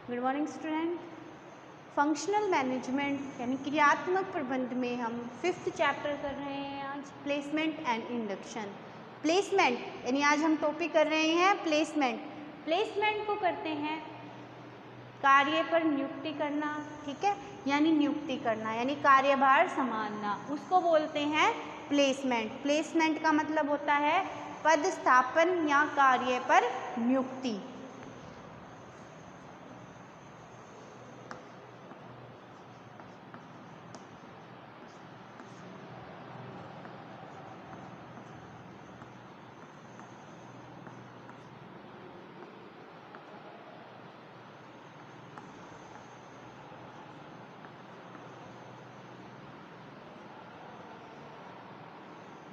Good morning student. Functional management यानी क्रियात्मक प्रबंध में हम 5th चैप्टर कर रहे हैं आज, प्लेसमेंट एंड इंडक्शन। प्लेसमेंट यानी आज हम टॉपिक कर रहे हैं प्लेसमेंट। प्लेसमेंट को करते हैं कार्य पर नियुक्ति करना, ठीक है, यानी नियुक्ति करना यानी कार्यभार संभालना, उसको बोलते हैं प्लेसमेंट। प्लेसमेंट का मतलब होता है पदस्थापन या कार्य पर नियुक्ति।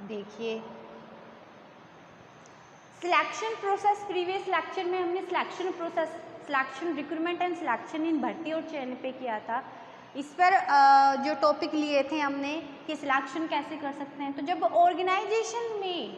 देखिए सिलेक्शन प्रोसेस, प्रीवियस लेक्चर में हमने selection process, selection recruitment and selection in भर्ती और चयन पे किया था। इस पर जो टॉपिक लिए थे हमने कि सिलेक्शन कैसे कर सकते हैं। तो जब ऑर्गेनाइजेशन में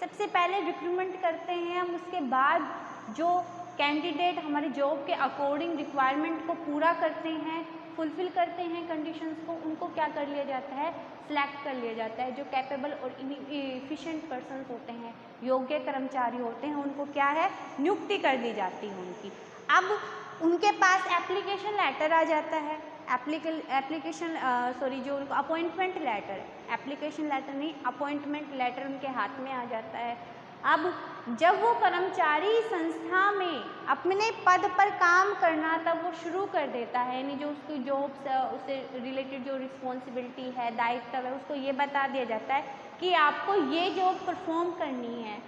सबसे पहले रिक्रूटमेंट करते हैं हम, उसके बाद जो कैंडिडेट हमारे जॉब के अकॉर्डिंग रिक्वायरमेंट को पूरा करते हैं, फुलफिल करते हैं कंडीशंस को, उनको क्या कर लिया जाता है, सिलेक्ट कर लिया जाता है। जो कैपेबल और इफिशिएंट पर्सन्स होते हैं, योग्य कर्मचारी होते हैं, उनको क्या है, नियुक्ति कर दी जाती है उनकी। अब उनके पास एप्लीकेशन लेटर आ जाता है, जो उनको अपॉइंटमेंट लेटर, एप्लीकेशन लेटर नहीं अपॉइंटमेंट लेटर उनके हाथ में आ जाता है। अब जब वो कर्मचारी संस्था में अपने पद पर काम करना तब वो शुरू कर देता है, यानी जो उसकी जॉब से उससे रिलेटेड जो रिस्पॉन्सिबिलिटी है, दायित्व है, उसको ये बता दिया जाता है कि आपको ये जॉब परफॉर्म करनी है,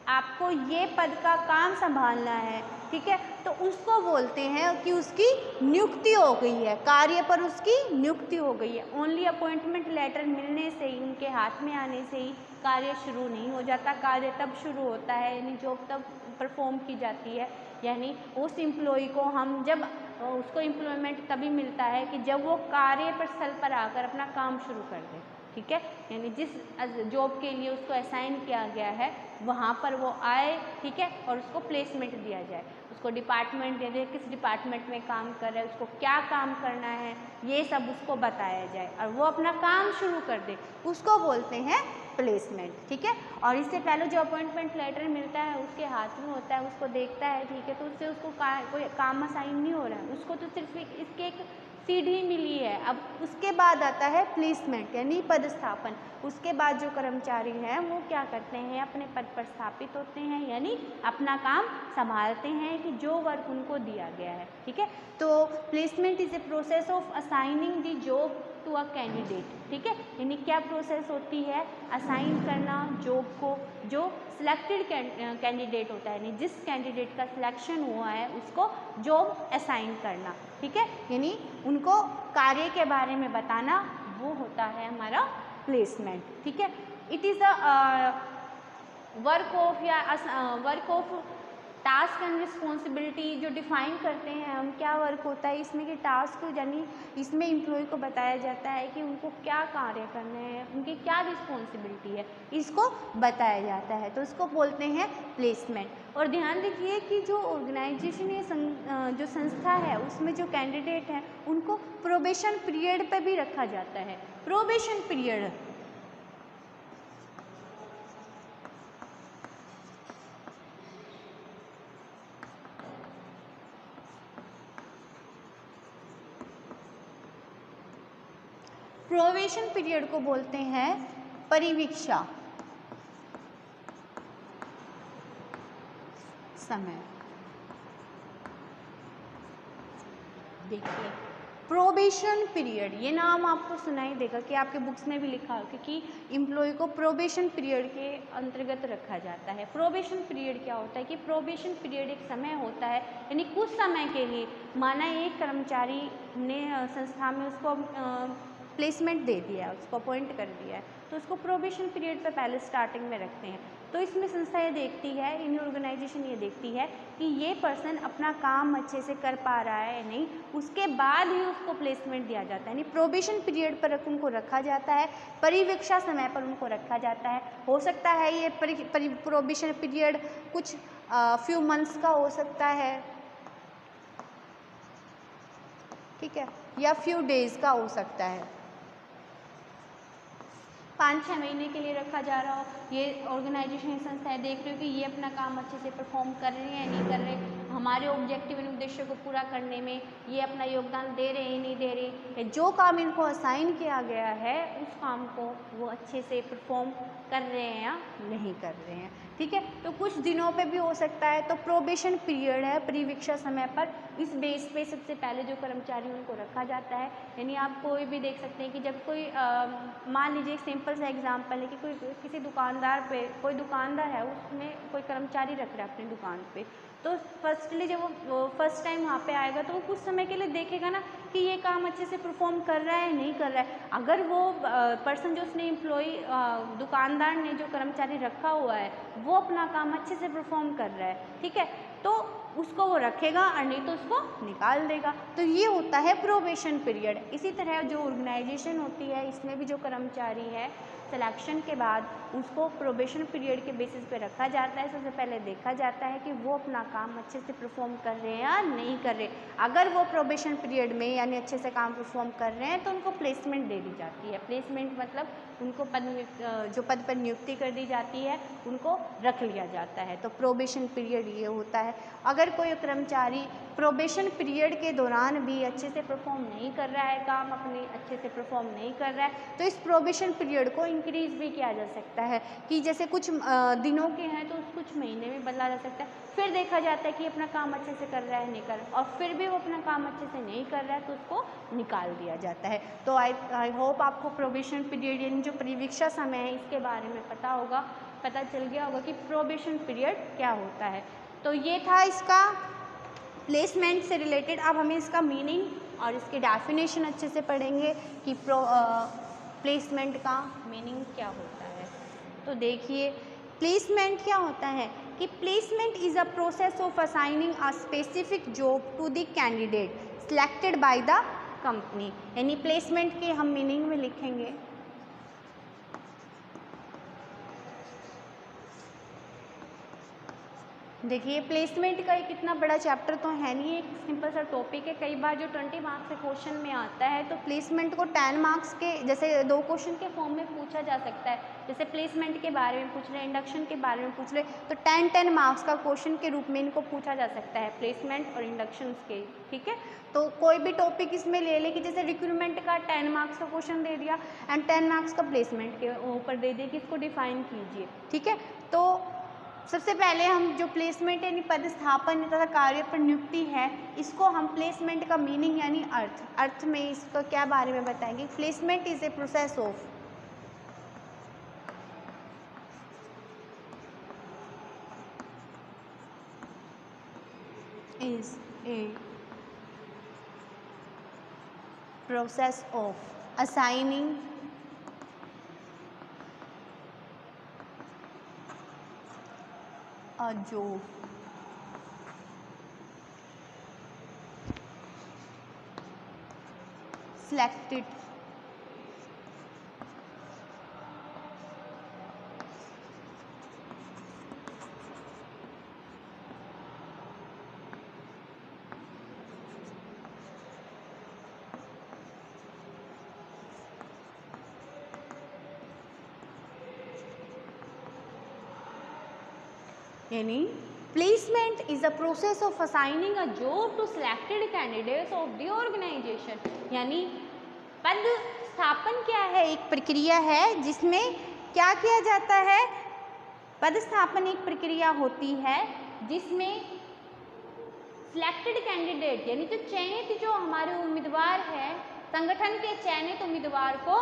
आपको ये पद का काम संभालना है, ठीक है। तो उसको बोलते हैं कि उसकी नियुक्ति हो गई है, कार्य पर उसकी नियुक्ति हो गई है। ओनली अपॉइंटमेंट लेटर मिलने से ही, उनके हाथ में आने से ही कार्य शुरू नहीं हो जाता। कार्य तब शुरू होता है, यानी जॉब तब परफॉर्म की जाती है, यानी उस एम्प्लॉय को हम जब उसको एम्प्लॉयमेंट तभी मिलता है कि जब वो कार्य पर स्थल पर आकर अपना काम शुरू कर दे, ठीक है। यानी जिस जॉब के लिए उसको असाइन किया गया है वहाँ पर वो आए, ठीक है, और उसको प्लेसमेंट दिया जाए, उसको डिपार्टमेंट दे दे, किस डिपार्टमेंट में काम कर रहा है, उसको क्या काम करना है, ये सब उसको बताया जाए और वो अपना काम शुरू कर दे, उसको बोलते हैं प्लेसमेंट, ठीक है। और इससे पहले जो अपॉइंटमेंट लेटर मिलता है उसके हाथ में होता है, उसको देखता है, ठीक है, तो उससे उसको कोई काम असाइन नहीं हो रहा है, उसको तो सिर्फ इसके एक सीढ़ी मिली है। अब उसके बाद आता है प्लेसमेंट यानी पदस्थापन। उसके बाद जो कर्मचारी हैं वो क्या करते हैं, अपने पद पर स्थापित होते हैं, यानी अपना काम संभालते हैं कि जो वर्क उनको दिया गया है, ठीक है। तो placement is a process of assigning the job to a candidate, ठीक है, यानी क्या प्रोसेस होती है, असाइन करना जॉब को, जो सिलेक्टेड कैंडिडेट होता है, यानी जिस कैंडिडेट का सिलेक्शन हुआ है उसको जॉब असाइन करना, ठीक है, यानी उनको कार्य के बारे में बताना, वो होता है हमारा प्लेसमेंट, ठीक है। It is a work of या work of task and responsibility, जो डिफाइन करते हैं हम क्या वर्क होता है इसमें, कि टास्क यानी इसमें एम्प्लॉय को बताया जाता है कि उनको क्या कार्य करने हैं, उनकी क्या रिस्पॉन्सिबिलिटी है, इसको बताया जाता है, तो इसको बोलते हैं प्लेसमेंट। और ध्यान रखिए कि जो ऑर्गेनाइजेशन या जो संस्था है उसमें जो कैंडिडेट हैं उनको प्रोबेशन पीरियड पे भी रखा जाता है। प्रोबेशन पीरियड प्रोबेशन पीरियड को बोलते हैं परिवीक्षा समय। देखिए प्रोबेशन पीरियड, ये नाम आपको सुनाई देगा कि आपके बुक्स में भी लिखा होगा कि एम्प्लॉय को प्रोबेशन पीरियड के अंतर्गत रखा जाता है। प्रोबेशन पीरियड क्या होता है कि प्रोबेशन पीरियड एक समय होता है, यानी कुछ समय के लिए, माना एक कर्मचारी ने संस्था में उसको प्लेसमेंट दे दिया है, उसको अपॉइंट कर दिया है, तो उसको प्रोबेशन पीरियड पे पहले स्टार्टिंग में रखते हैं। तो इसमें संस्था ये देखती है, इन ऑर्गेनाइजेशन ये देखती है कि ये पर्सन अपना काम अच्छे से कर पा रहा है या नहीं, उसके बाद ही उसको प्लेसमेंट दिया जाता है। यानी प्रोबेशन पीरियड पर उनको रखा जाता है, परिवीक्षा समय पर उनको रखा जाता है। हो सकता है ये प्रोबेशन पीरियड कुछ फ्यू मंथ्स का हो सकता है, ठीक है, या फ्यू डेज़ का हो सकता है, 5-6 महीने के लिए रखा जा रहा हो। ये ऑर्गेनाइजेशन संस्थाएं देख रही हो कि ये अपना काम अच्छे से परफॉर्म कर रहे हैं नहीं कर रहे, हमारे ऑब्जेक्टिव एंड उद्देश्यों को पूरा करने में ये अपना योगदान दे रहे हैं नहीं दे रहे, जो काम इनको असाइन किया गया है उस काम को वो अच्छे से परफॉर्म कर रहे हैं या नहीं कर रहे हैं। ठीक है, तो कुछ दिनों पे भी हो सकता है। तो प्रोबेशन पीरियड है, परिवीक्षा समय पर, इस बेस पे सबसे पहले जो कर्मचारी उनको रखा जाता है, यानी आप कोई भी देख सकते हैं कि जब कोई मान लीजिए एक सिंपल सा एग्जांपल है कि कोई किसी दुकानदार पे, कोई दुकानदार है उसने कोई कर्मचारी रख रहा है अपनी दुकान पे, तो फर्स्टली जब वो फर्स्ट टाइम वहाँ पे आएगा तो वो कुछ समय के लिए देखेगा ना कि ये काम अच्छे से परफॉर्म कर रहा है नहीं कर रहा है। अगर वो पर्सन जो उसने एम्प्लॉई दुकानदार ने जो कर्मचारी रखा हुआ है वो अपना काम अच्छे से परफॉर्म कर रहा है, ठीक है, तो उसको वो रखेगा और नहीं तो उसको निकाल देगा। तो ये होता है प्रोबेशन पीरियड। इसी तरह जो ऑर्गेनाइजेशन होती है इसमें भी जो कर्मचारी है सिलेक्शन के बाद उसको प्रोबेशन पीरियड के बेसिस पे रखा जाता है। सबसे पहले देखा जाता है कि वो अपना काम अच्छे से परफॉर्म कर रहे हैं या नहीं कर रहे। अगर वो प्रोबेशन पीरियड में यानी अच्छे से काम परफॉर्म कर रहे हैं तो उनको प्लेसमेंट दे दी जाती है। प्लेसमेंट मतलब उनको जो पद पर नियुक्ति कर दी जाती है उनको रख लिया जाता है। तो प्रोबेशन पीरियड ये होता है। अगर कोई कर्मचारी प्रोबेशन पीरियड के दौरान भी अच्छे से परफॉर्म नहीं कर रहा है, काम अपने अच्छे से परफॉर्म नहीं कर रहा है, तो इस प्रोबेशन पीरियड को इंक्रीज भी किया जा सकता है कि जैसे कुछ दिनों के हैं तो कुछ महीने में बदला जा सकता है। फिर देखा जाता है कि अपना काम अच्छे से कर रहा है नहीं कर रहा, और फिर भी वो अपना काम अच्छे से नहीं कर रहा है तो उसको निकाल दिया जाता है। तो आई होप आपको प्रोबेशन पीरियड यानी जो परिवीक्षा समय है इसके बारे में पता चल गया होगा कि प्रोबेशन पीरियड क्या होता है। तो ये था इसका प्लेसमेंट से रिलेटेड। अब हमें इसका मीनिंग और इसके डेफिनेशन अच्छे से पढ़ेंगे कि प्लेसमेंट का मीनिंग क्या होता है। तो देखिए प्लेसमेंट क्या होता है कि placement is a process of assigning a specific job to the candidate selected by the company. यानी प्लेसमेंट के हम मीनिंग में लिखेंगे देखिए प्लेसमेंट का एक इतना बड़ा चैप्टर तो है नहीं, एक सिंपल सा टॉपिक है। कई बार जो 20 मार्क्स के क्वेश्चन में आता है तो प्लेसमेंट को 10 मार्क्स के जैसे 2 क्वेश्चन के फॉर्म में पूछा जा सकता है। जैसे प्लेसमेंट के बारे में पूछ रहे, इंडक्शन के बारे में पूछ रहे, तो 10 मार्क्स का क्वेश्चन के रूप में इनको पूछा जा सकता है प्लेसमेंट और इंडक्शन के। ठीक है, तो कोई भी टॉपिक इसमें ले ले कि जैसे रिक्रूटमेंट का 10 मार्क्स का क्वेश्चन दे दिया एंड 10 मार्क्स का प्लेसमेंट के ऊपर दे दिया कि इसको डिफाइन कीजिए। ठीक है, तो सबसे पहले हम जो प्लेसमेंट यानी पदस्थापन तथा कार्य पर नियुक्ति है इसको हम प्लेसमेंट का मीनिंग यानी अर्थ में इसका क्या बारे में बताएंगे। Placement is a process of assigning a job selected यानी placement is a process of assigning a job to selected candidates of the organisation. यानी पद स्थापन क्या है, एक प्रक्रिया है जिसमें क्या किया जाता है। पद स्थापन एक प्रक्रिया होती है जिसमें सिलेक्टेड कैंडिडेट यानी जो चयनित जो हमारे उम्मीदवार हैं, संगठन के चयनित उम्मीदवार को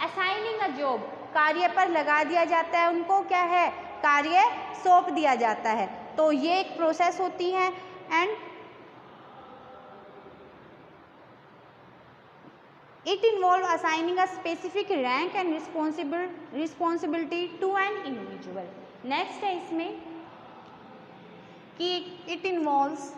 असाइनिंग अ जॉब कार्य पर लगा दिया जाता है, उनको क्या है कार्य सौंप दिया जाता है। तो ये एक प्रोसेस होती है and it involve assigning a specific rank and responsibility to an individual. Next है इसमें कि it involves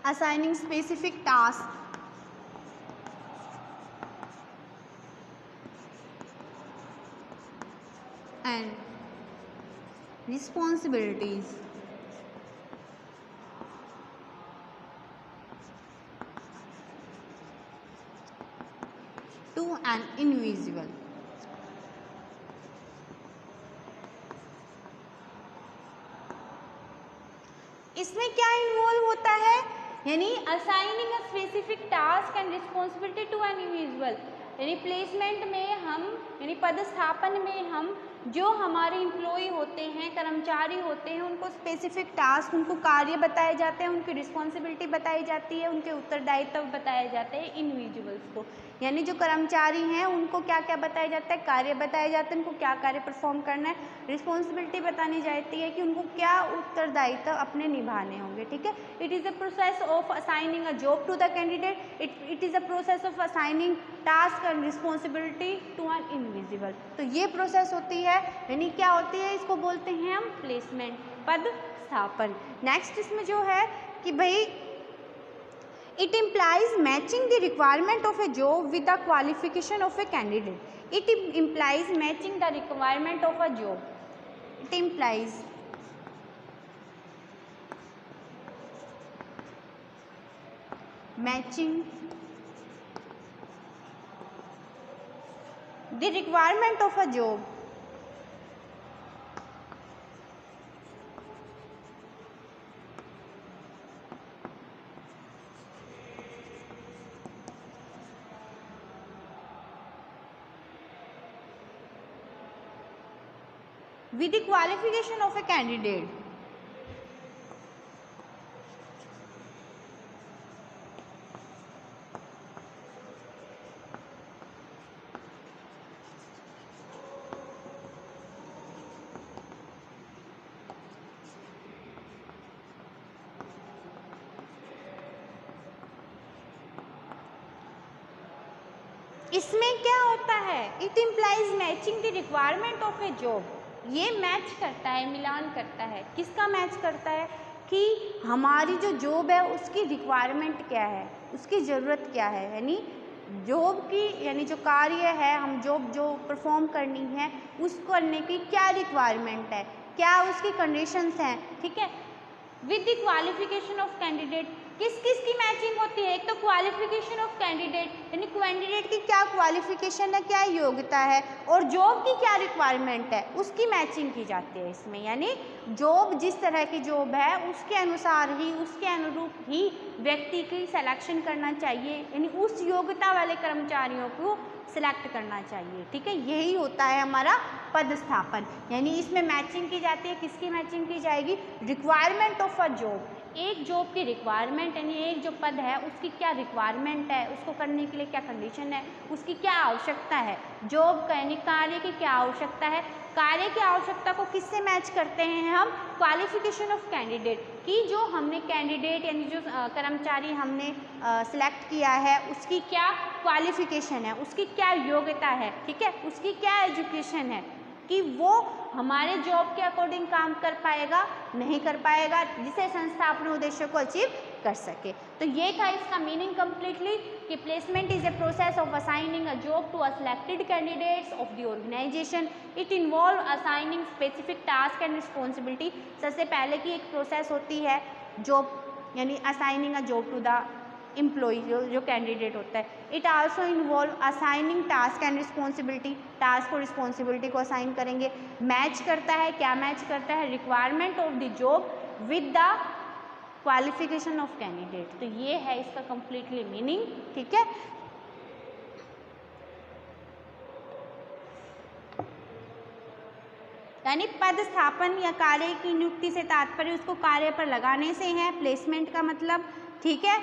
assigning specific tasks and responsibilities to an individual. इसमें क्या इन्वॉल्व होता है, यानी assigning a specific task and responsibility to an individual, यानी placement में हम, यानी पदस्थापन में हम जो हमारे एम्प्लॉय होते हैं, कर्मचारी होते हैं, उनको स्पेसिफिक टास्क, उनको कार्य बताए जाते हैं, उनकी रिस्पॉन्सिबिलिटी बताई जाती है, उनके उत्तरदायित्व बताए जाते हैं इंडिविजुअल्स को। यानी जो कर्मचारी हैं उनको क्या क्या बताया जाता है, कार्य बताए जाते हैं, उनको क्या कार्य परफॉर्म करना है, रिस्पॉन्सिबिलिटी बतानी जाती है कि उनको क्या उत्तरदायित्व अपने निभाने होंगे। ठीक है, it is a process of assigning a job to the candidate, it is a process of assigning task and responsibility to an individual. तो ये प्रोसेस होती है, यानी क्या होती है, इसको बोलते हैं हम प्लेसमेंट, पद स्थापन। नेक्स्ट इसमें जो है कि भाई it implies matching the requirement of a job with the qualification of a candidate. It implies matching the requirement of a job. It implies matching the requirement of a job with the qualification of a candidate. इसमें क्या होता है, it implies matching the requirement of A job. ये match करता है, मिलान करता है, किसका मैच करता है कि हमारी जो जॉब है उसकी रिक्वायरमेंट क्या है, उसकी ज़रूरत क्या है, यानी जॉब की, यानी जो कार्य है, हम जॉब जो परफॉर्म करनी है उसको करने की क्या रिक्वायरमेंट है, क्या उसकी कंडीशंस हैं। ठीक है, with the qualification of candidate, किस किस की मैचिंग होती है, एक तो क्वालिफिकेशन ऑफ कैंडिडेट, यानी कैंडिडेट की क्या क्वालिफिकेशन है, क्या योग्यता है, और जॉब की क्या रिक्वायरमेंट है, उसकी मैचिंग की जाती है इसमें। यानी जॉब जिस तरह की जॉब है उसके अनुसार ही, उसके अनुरूप ही व्यक्ति की सिलेक्शन करना चाहिए, यानी उस योग्यता वाले कर्मचारियों को सिलेक्ट करना चाहिए। ठीक है, यही होता है हमारा पदस्थापन, यानी इसमें मैचिंग की जाती है। किसकी मैचिंग की जाएगी, रिक्वायरमेंट ऑफ अ जॉब, एक जॉब की रिक्वायरमेंट, यानी एक जो पद है उसकी क्या रिक्वायरमेंट है, उसको करने के लिए क्या कंडीशन है, उसकी क्या आवश्यकता है, जॉब का यानी कार्य की क्या आवश्यकता है, कार्य की आवश्यकता को किससे मैच करते हैं हम, क्वालिफिकेशन ऑफ कैंडिडेट, कि जो हमने कैंडिडेट यानी जो कर्मचारी हमने सिलेक्ट किया है उसकी क्या क्वालिफिकेशन है, उसकी क्या योग्यता है। ठीक है, उसकी क्या एजुकेशन है, कि वो हमारे जॉब के अकॉर्डिंग काम कर पाएगा, नहीं कर पाएगा, जिसे संस्था अपने उद्देश्य को अचीव कर सके। तो ये था इसका मीनिंग कंप्लीटली, कि placement is a process of assigning a job to a selected candidates of the organisation. It involve assigning specific task and responsibility. सबसे पहले की एक प्रोसेस होती है जॉब, यानी assigning a job to the employee, जो candidate होता है। It also involve assigning task and responsibility, task और रिस्पॉन्सिबिलिटी को असाइन करेंगे। मैच करता है, क्या मैच करता है, requirement of the job with the qualification of candidate. तो ये है इसका कंप्लीटली मीनिंग। ठीक है, यानी पदस्थापन या कार्य की नियुक्ति से तात्पर्य उसको कार्य पर लगाने से है, प्लेसमेंट का मतलब। ठीक है,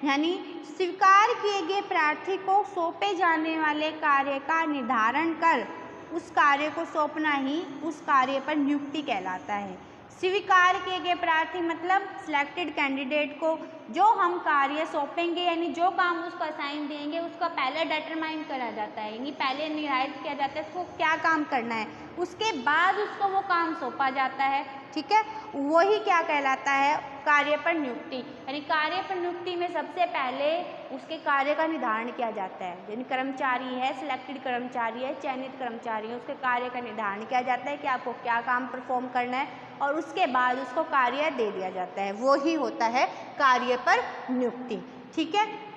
यानी स्वीकार किए गए प्रार्थी को सौंपे जाने वाले कार्य का निर्धारण कर उस कार्य को सौंपना ही उस कार्य पर नियुक्ति कहलाता है। स्वीकार किए गए प्रार्थी मतलब सिलेक्टेड कैंडिडेट को जो हम कार्य सौंपेंगे, यानी जो काम उसको असाइन देंगे उसका पहले डिटरमाइन करा जाता है, यानी पहले निर्धारित किया जाता है उसको क्या काम करना है, उसके बाद उसको वो काम सौंपा जाता है। ठीक है, वही क्या कहलाता है, कार्य पर नियुक्ति। यानी कार्य पर नियुक्ति में सबसे पहले उसके कार्य का निर्धारण किया जाता है। यानी कर्मचारी है, सिलेक्टेड कर्मचारी है, चयनित कर्मचारी है, उसके कार्य का निर्धारण किया जाता है कि आपको क्या काम परफॉर्म करना है और उसके बाद उसको कार्य दे दिया जाता है। वो ही होता है कार्य पर नियुक्ति। ठीक है।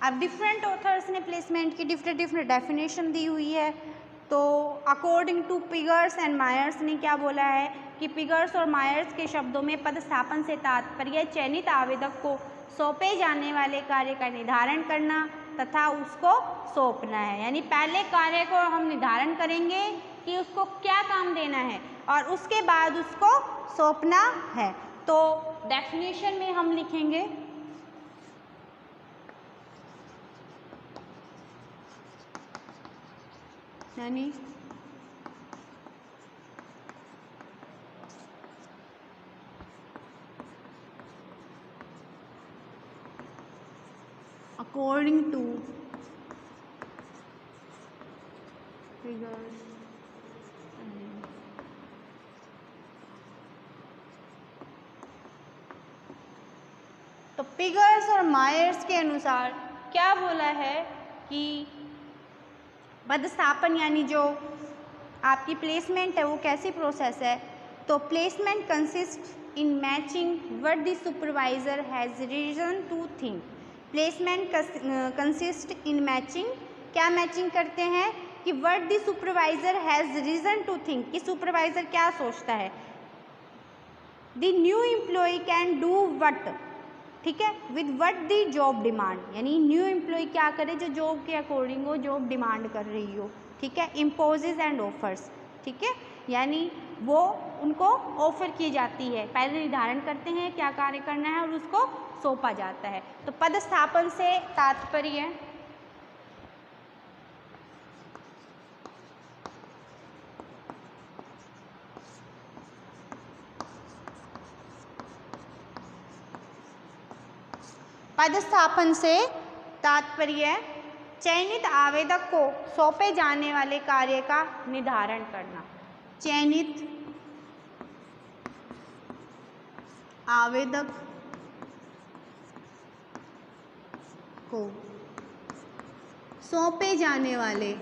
अब डिफरेंट ऑथर्स ने प्लेसमेंट की डिफरेंट डेफिनेशन दी हुई है। तो according to Pigors and Myers ने क्या बोला है कि पिगर्स और मायर्स के शब्दों में पदस्थापन से तात्पर्य चयनित आवेदक को सौंपे जाने वाले कार्य का निर्धारण करना तथा उसको सौंपना है। यानी पहले कार्य को हम निर्धारण करेंगे कि उसको क्या काम देना है और उसके बाद उसको सौंपना है। तो डेफिनेशन में हम लिखेंगे यानी according to figures तो पिगर्स और मायर्स के अनुसार क्या बोला है कि पदस्थापन यानी जो आपकी प्लेसमेंट है वो कैसी प्रोसेस है। तो placement consist in matching what the supervisor has reason to think. Placement consist in matching, क्या मैचिंग करते हैं कि what the supervisor has reason to think, कि सुपरवाइजर क्या सोचता है। The new employee can do what, ठीक है, with what the job demand, यानी न्यू एम्प्लॉय क्या करे जो जॉब के अकॉर्डिंग हो, जॉब डिमांड कर रही हो। ठीक है। इम्पोजेज एंड ऑफर्स, ठीक है, यानी वो उनको ऑफर की जाती है, पहले निर्धारण करते हैं क्या कार्य करना है और उसको सौंपा जाता है। तो पदस्थापन से तात्पर्य पदस्थापन से तात्पर्य चयनित आवेदक को सौंपे जाने वाले कार्य का निर्धारण करना। चयनित आवेदक को सौंपे जाने वाले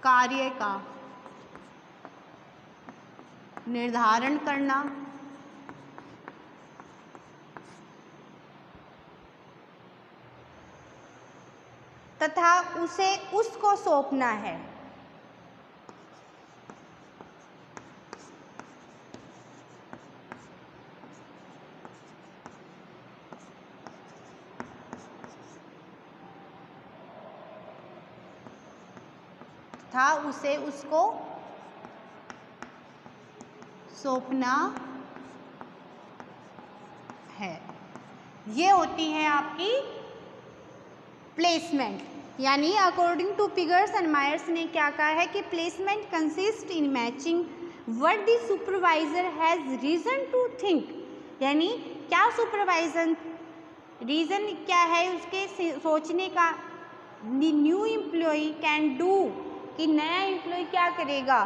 कार्य का निर्धारण करना तथा उसे उसको सौंपना है। तथा उसे उसको सौंपना है। ये होती है आपकी प्लेसमेंट। यानी according to Pigors and Myers ने क्या कहा है कि placement consist in matching what the supervisor has reason to think, यानी क्या सुपरवाइजर रीजन क्या है उसके सोचने का। न्यू एम्प्लॉय कैन डू, कि नया एम्प्लॉय क्या करेगा,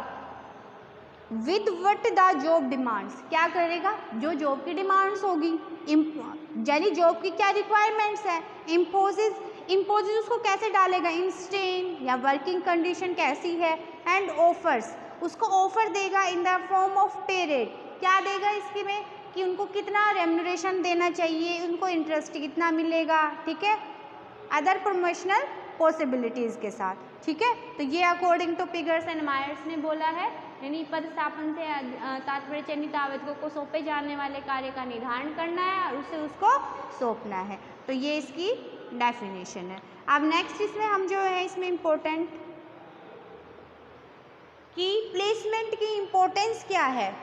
with what the job demands, क्या करेगा जो जॉब की डिमांड्स होगी, यानी जॉब की क्या रिक्वायरमेंट्स है। इम्पोजेज उसको कैसे डालेगा, इंस्टेंट या वर्किंग कंडीशन कैसी है। एंड ऑफर्स, उसको ऑफर देगा इन द फॉर्म ऑफ पे रेट, क्या देगा इसके में कि उनको कितना रेम्यूनरेशन देना चाहिए, उनको इंटरेस्ट कितना मिलेगा। ठीक है, अदर प्रमोशनल पॉसिबिलिटीज़ के साथ। ठीक है, तो ये according to Pigors and Myers ने बोला है। यानी पदस्थापन से तात्पर्य चयनित आवेदकों को सौंपे जाने वाले कार्य का निर्धारण करना है और उसे उसको सौंपना है। तो ये इसकी डेफिनेशन है। अब नेक्स्ट इसमें हम जो है इसमें इम्पोर्टेंट कि प्लेसमेंट की इम्पोर्टेंस क्या है।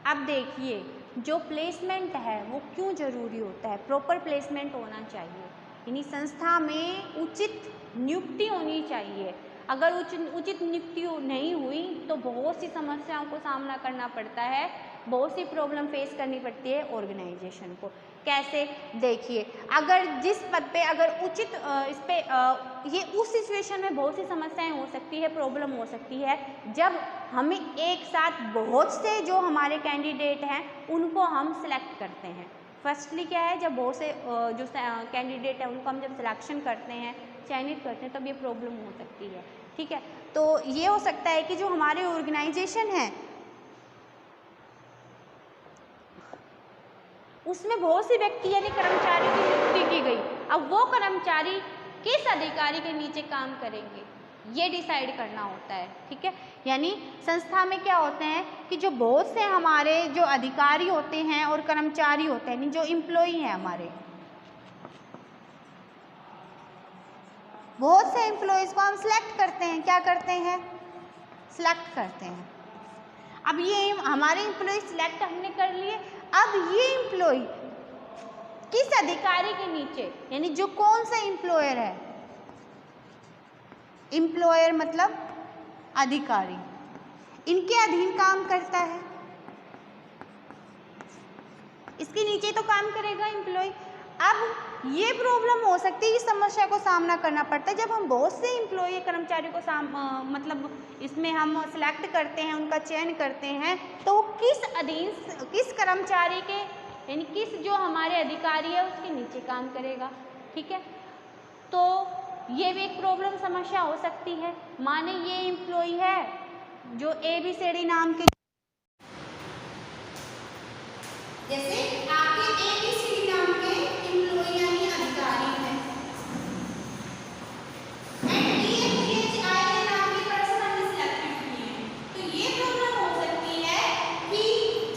अब देखिए, जो प्लेसमेंट है वो क्यों ज़रूरी होता है? प्रॉपर प्लेसमेंट होना चाहिए, यानी संस्था में उचित नियुक्ति होनी चाहिए। अगर उचित नियुक्ति नहीं हुई तो बहुत सी समस्याओं को सामना करना पड़ता है, बहुत सी प्रॉब्लम फेस करनी पड़ती है ऑर्गेनाइजेशन को। कैसे? देखिए, अगर जिस पद पे अगर उचित इस पे ये उस सिचुएशन में बहुत सी समस्याएं हो सकती है, प्रॉब्लम हो सकती है, जब हमें एक साथ बहुत से जो हमारे कैंडिडेट हैं उनको हम सिलेक्ट करते हैं। फर्स्टली क्या है, जब बहुत से जो कैंडिडेट हैं उनको हम जब सिलेक्शन करते हैं, चयनित करते हैं, तब ये प्रॉब्लम हो सकती है। ठीक है, तो ये हो सकता है कि जो हमारे ऑर्गेनाइजेशन है उसमें बहुत से व्यक्ति यानी कर्मचारी की नियुक्ति की गई। अब वो कर्मचारी किस अधिकारी के नीचे काम करेंगे ये डिसाइड करना होता है। ठीक है, यानी संस्था में क्या होते हैं कि जो बहुत से हमारे जो अधिकारी होते हैं और कर्मचारी होते हैं, यानी जो एम्प्लॉई हैं हमारे, बहुत से एम्प्लॉयज़ को हम सिलेक्ट करते हैं। क्या करते हैं? सिलेक्ट करते हैं। अब ये हमारे एम्प्लॉय सिलेक्ट हमने कर लिए, अब ये एम्प्लॉय किस अधिकारी के नीचे, यानी जो कौन सा एम्प्लॉयर है, एम्प्लॉयर मतलब अधिकारी, इनके अधीन काम करता है, इसके नीचे तो काम करेगा एम्प्लॉय। अब ये प्रॉब्लम हो सकती है, इस समस्या को सामना करना पड़ता है जब हम बहुत से एम्प्लॉय कर्मचारियों को मतलब इसमें हम सिलेक्ट करते हैं, उनका चयन करते हैं, तो किस अधीन किस कर्मचारी के यानी किस जो हमारे अधिकारी है उसके नीचे काम करेगा। ठीक है, तो ये भी एक प्रॉब्लम समस्या हो सकती है। माने ये एम्प्लॉय है जो ABCD नाम के, जैसे आपके ABCD नाम के एम्प्लॉय यानी अधिकारी हैं, एंड EFGHI नाम के पर्सन हमने सिलेक्ट किए हैं, तो ये प्रॉब्लम हो सकती है कि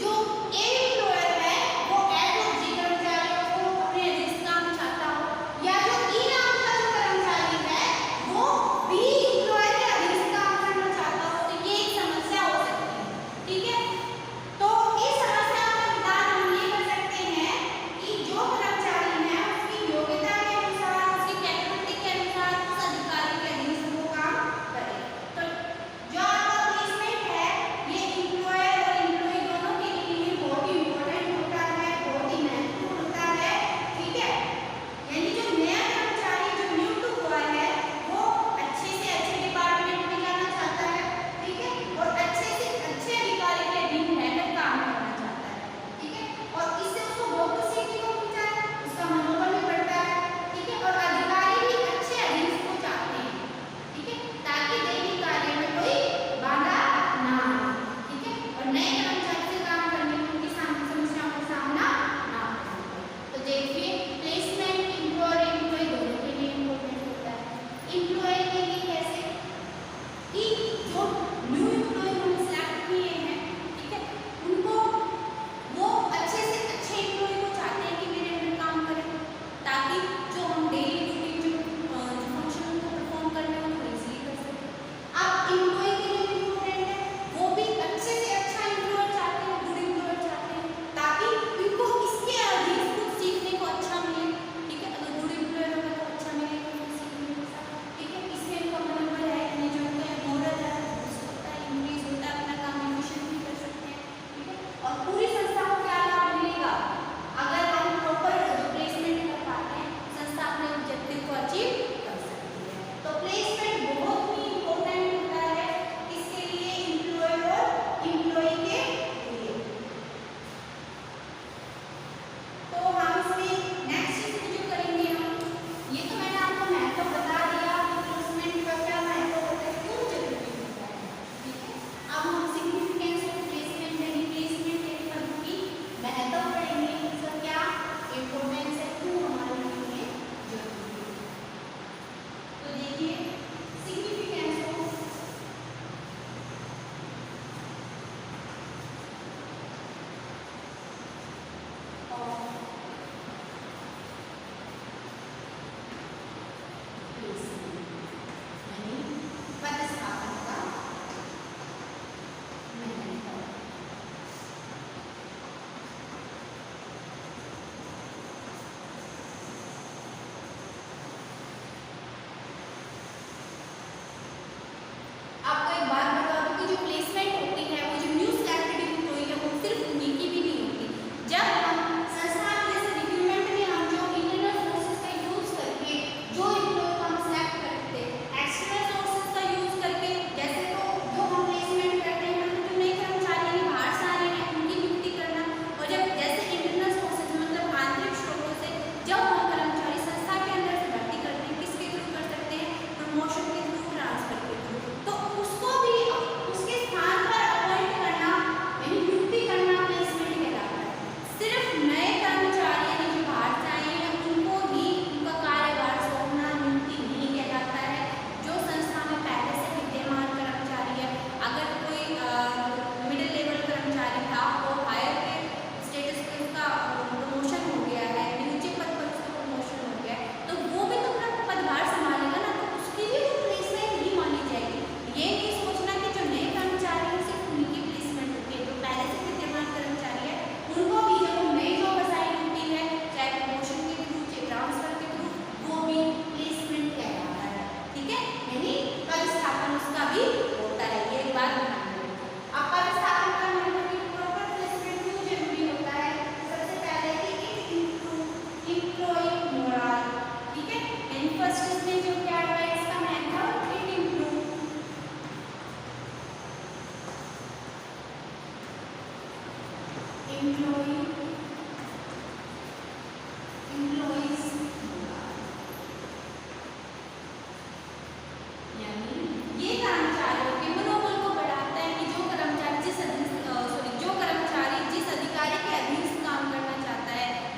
जो A एम्प्लॉयर है वो H और G कर्मचारियों को अपने अधीन काम चाहता हो, या जो E नाम का जो कर्मचारी है वो B एम्प्लॉयर के अधीन काम करना चाहता हो, तो ये एक समस्या हो सकती है। ठीक है, तो इस समस्या का निदान हम ये कर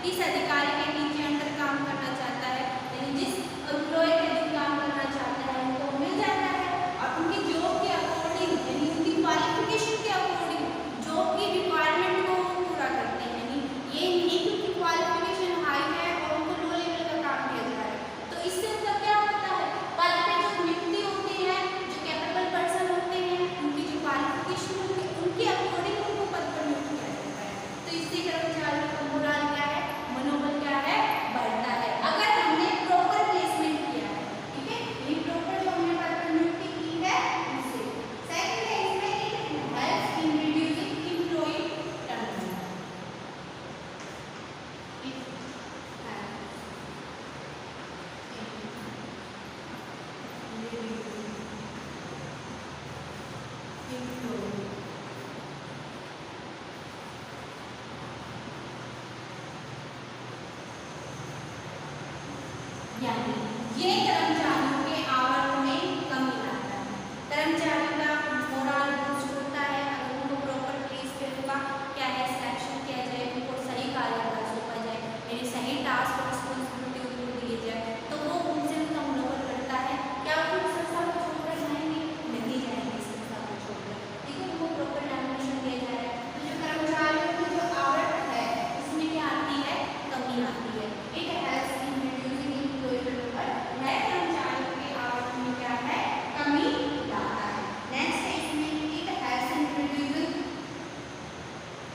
किस अधिकारी के नीचे अंडर काम करना चाहता है, यानी जिस एम्प्लॉय के अधीन काम करना चाहता है उनको मिल जाता है, और उनकी जॉब के अकॉर्डिंग यानी उनकी क्वालिफिकेशन के अकॉर्डिंग जॉब की रिक्वायरमेंट को पूरा करते हैं। यानी ये नहीं कि उनकी क्वालिफिकेशन हाई है और उनको लो लेवल का काम दिया जा रहा है। तो इससे उनका क्या होता है, पद पे जो नियुक्ति होती है, जो कैपेबल पर्सन होते हैं, उनकी जो क्वालिफिकेशन होती है उनके अकॉर्डिंग उनको पद पर नियुक्त किया जाता है। तो इससे कर्मचारियों का मोरल क्या है, मनोबल क्या है, बढ़ता है। अगर हमने प्रॉपर प्लेसमेंट किया है, ठीक है, ये प्रॉपर जो हमने पद पर नियुक्ति की है उससे। सेकंड है इसमें it helps in reducing employee turnover. यानी ये कर्मचारियों के आवर्त में कमी लाता है, कर्मचारियों का मोरल बूस्ट होता है। अगर उनको प्रॉपर प्लेस पे होगा क्या है, सिलेक्शन किया जाए, उनको सही कार्यभार सौंपा जाए, यानी सही टास्क रिस्पॉन्सिबिलिटी उनको दिए जाए, तो वो उनसे उनका मनोबल बढ़ता है। क्या वो संस्था को छोड़कर जाएंगे, नहीं जाएंगे संस्था को छोड़कर, ठीक है, उनको प्रॉपर डायमेंशन दिया जा रहा है। तो जो कर्मचारियों की जो आवर्त है उसमें क्या आती है, कमी आती है। It helps in reducing employee turnover, है कर्मचारियों के आवर्त में क्या है, कमी लाता है। नेक्स्ट है इसमें it helps in reducing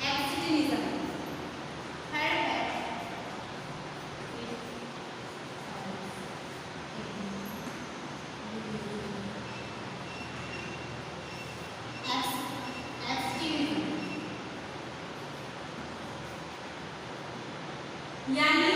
absenteeism. Third है यानी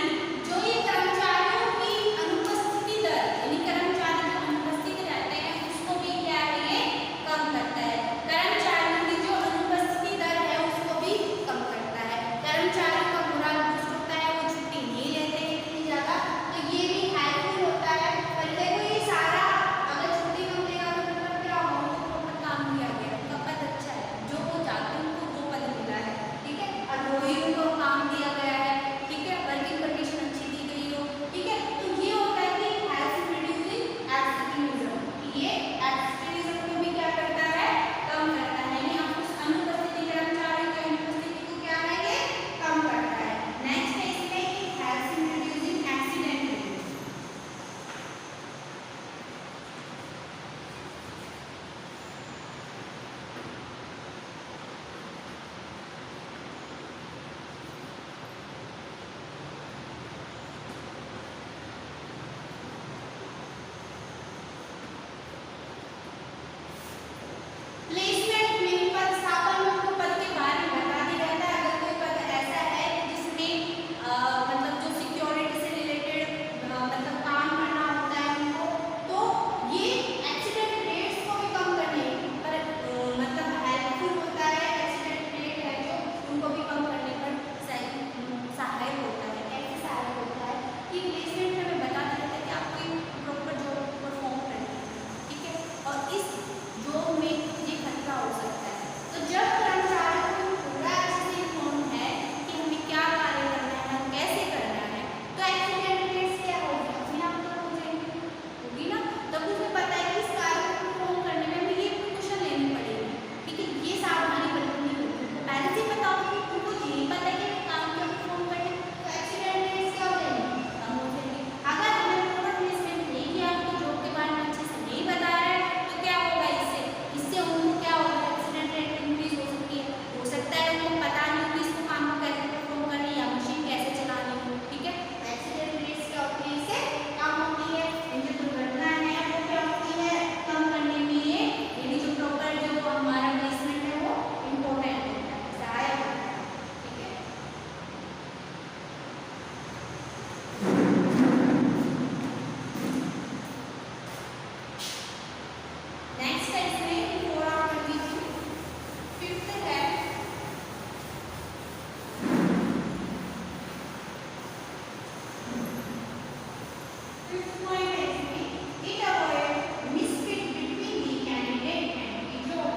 जो ये कर्मचारियों की अनुपस्थिति दर, यानी कर्मचारी जो अनुपस्थित रहते हैं उसको भी क्या है, ये कम करता है। कर्मचारियों की जो अनुपस्थिति दर है उसको भी कम करता है। कर्मचारियों का मोरल बूस्ट होता है, वो छुट्टी नहीं लेते हैं इतनी ज़्यादा, तो ये भी हेल्पफुल होता है। पर देखो ये सारा अगर छुट्टी कम लेगा तो मतलब क्या होगा, उनको प्रॉपर काम दिया गया, उनका पद अच्छा है, जो वो चाहते हैं उनको वो पद मिला है, ठीक है, और वही उनको काम दिया गया है, ठीक है, वर्किंग कंडीशन अच्छी दी गई हो, ठीक है। तो ये होता है कि हेल्प्स इन रिड्यूसिंग एब्सेंटिज्म, ये एब्सेंटिज्म को भी क्या करता है, कम करता है, यानी आप उस अनुपस्थिति कर्मचारियों की अनुपस्थिति को क्या है, ये कम करता है। नेक्स्ट है इसमें कि helps in reducing accident rate. Placement में पद स्थापन में उनको पद के बारे में बता दिया जाता है। अगर कोई पद ऐसा है जिसमें मतलब जो सिक्योरिटी से रिलेटेड मतलब काम करना होता है उनको, तो ये एक्सीडेंट रेट्स को भी कम करने पर मतलब हेल्पफुल होता है। एक्सीडेंट रेट है जो उनको भी कम करने पर सहायक होता है। कैसे सहायक होता है कि प्लेसमेंट में हमें बता दिया जाता है कि आपको एक प्रॉपर जॉब परफॉर्म करनी है, ठीक है, और इस जॉब में ये खतरा हो सकता है। तो जब कर्मचारियों को पूरा अच्छे से इन्फॉर्म है कि हमें क्या कार्य करना है, हम कैसे करना है, तो एक्सीडेंट रेट्स क्या होगी, अपने आप कम हो जाएंगे, होगी ना। तब उसे पता है कि इस कार्य को परफॉर्म करने में हमें ये प्रिकॉशन लेनी पड़ेगी, ठीक है, ये सावधानी बरतनी होगी। तो पहले से पता होगा कि उनको यही पता है कि काम क्या परफॉर्म करना है, तो एक्सीडेंट रेट्स क्या हो जाएंगे, कम हो जाएंगे। अगर हमें प्रॉपर प्लेसमेंट नहीं किया, उनको जॉब के बारे में अच्छे से नहीं बताया है, तो क्या होगा, इससे उनको क्या होगा, एक्सीडेंट रेट इंक्रीज हो सकती है। हो सकता है उनको पता नहीं हो कि इसको काम को कैसे परफॉर्म करना है या मशीन कैसे चलानी है, ठीक है। एक्सीडेंट रेट्स क्या होती है, इससे कम होती है। इनकी दुर्घटना है वो क्या होती है, कम करने में ये यानी जो प्रॉपर जो हमारा प्लेसमेंट है वो इम्पोर्टेंट होता है, सहायक होता है, ठीक है। नेक्स्ट है इसमें 4 और 22। फिफ्थ है फिफ्थ पॉइंट है इसमें it avoid misfit between the candidate and the job.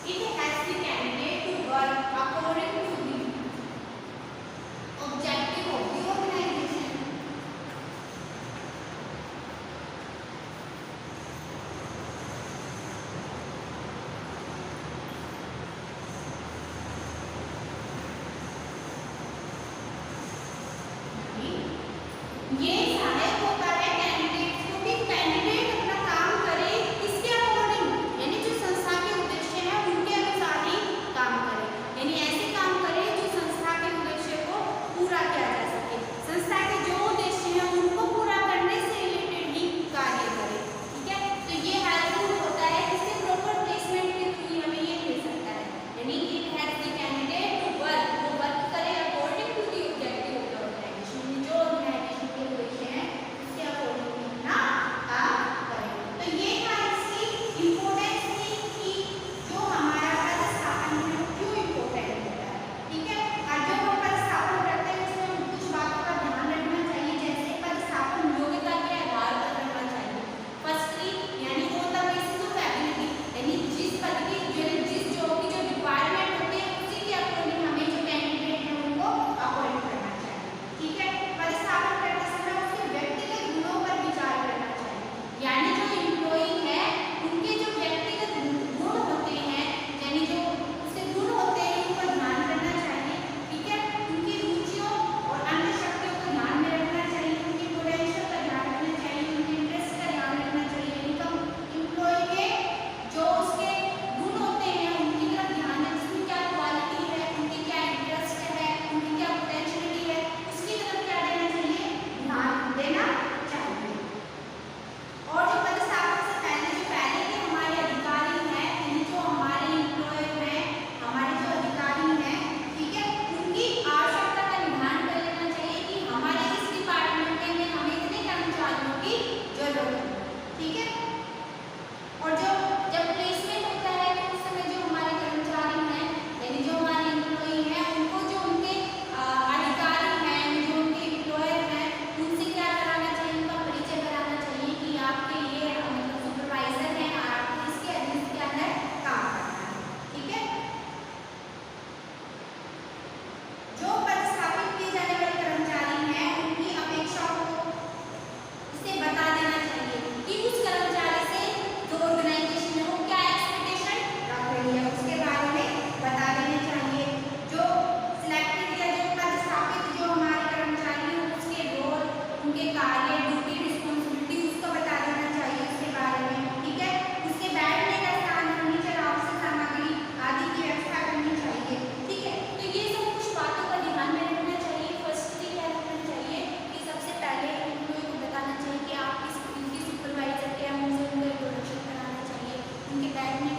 It helps the candidate to work according to the objective of the organization. ये सहायक होता है कैंडिडेट को कि कैंडिडेट अपना काम करे किसके अकॉर्डिंग, यानी जो संस्था के उद्देश्य है उनके अनुसार ही काम करे, यानी ऐसे काम करे जो संस्था के उद्देश्य को पूरा किया जा सके, संस्था के जो उद्देश्य है उनको पूरा करने से रिलेटेड ही कार्य करे। ठीक है, तो ये हेल्पफुल होता है, इससे प्रॉपर प्लेसमेंट के थ्रू हमें ये मिल सकता है, यानी it help the candidate to work करे according to the objective of the organisation, जो ऑर्गेनाइजेशन के उद्देश्य है उसके अकॉर्डिंग अपना काम करें। तो ये था इसकी इम्पोर्टेंस थी कि जो हमारा पदस्थापन है वो क्यों इम्पोर्टेंट होता है। ठीक है, और जो हम पदस्थापन करते हैं उसमें कुछ बातों का ध्यान रखना चाहिए, जैसे पदस्थापन योग्यता के आधार पर करना चाहिए। फर्स्टली यानी on the basis of ability, यानी जिस पद की जिस जॉब की जो रिक्वायरमेंट होती है उसी के अकॉर्डिंग हमें जो कैंडिडेट है उनको अपॉइंट करना चाहिए। ठीक है, पदस्थापन करते समय उसके व्यक्तिगत गुणों पर विचार करना चाहिए, यानी जो एम्प्लॉई है उनके जो व्यक्तिगत गुण होते हैं, यानी जो उसके गुण होते हैं उन पर ध्यान करना चाहिए। ठीक है, उनकी रुचियों और अन्य शक्तियों को ध्यान में रखना चाहिए, उनकी पोटेंशियल का ध्यान रखना चाहिए, उनके इंटरेस्ट का ध्यान रखना चाहिए, यानी कम एम्प्लॉई के जो उसके गुण होते हैं उनकी तरफ ध्यान है, उसकी क्या क्वालिटी है, उनकी क्या इंटरेस्ट है, उनकी क्या पोटेंशियलिटी है, उसकी तरफ क्या देना चाहिए, ध्यान देना चाहिए। और जो पदस्थापन से पहले के हमारे अधिकारी हैं, यानी जो हमारे एम्प्लॉय हैं, हमारे जो अधिकारी हैं, ठीक है, उनकी आवश्यकता का निर्धारण कर लेना चाहिए कि हमारे इस डिपार्टमेंट में हमें इतने कर्मचारियों की जरूरत है। ठीक है, और जो जब प्लेसमेंट होता है तो उस समय जो हमारे कर्मचारी हैं, यानी जो हमारे एम्प्लॉई हैं, उनको जो उनके अधिकारी हैं, जो उनके एम्प्लॉयर हैं, उनसे क्या कराना चाहिए, उनका परिचय कराना चाहिए कि आपके ये मतलब सुपरवाइजर हैं और आपको इसके अधीन के अंदर काम करना है। ठीक है, जो पदस्थापित किए जाने वाले कर्मचारी हैं उनकी अपेक्षाओं को उसे बता देना चाहिए कि उस कर्मचारी से जो ऑर्गेनाइजेशन है वो क्या एक्सपेक्टेशन रख रही है, उसके बारे में बता देना चाहिए। जो सिलेक्टेड या जो पदस्थापित जो हमारे कर्मचारी हैं उसके रोल, उनके कार्य, ड्यूटी, रिस्पॉन्सिबिलिटी उसको बता देना चाहिए उसके बारे में। ठीक है, उसके बैठने का स्थान, फर्नीचर, आवश्यक सामग्री आदि की व्यवस्था करनी चाहिए। ठीक है, तो ये सब कुछ बातों का ध्यान में रखना चाहिए। फर्स्टली क्या रखना चाहिए कि सबसे पहले एम्प्लॉय को बताना चाहिए कि आप किस उनकी सुपरवाइजर के हैं, उनसे उनका इंट्रोडक्शन कराना चाहिए, उनके बैठने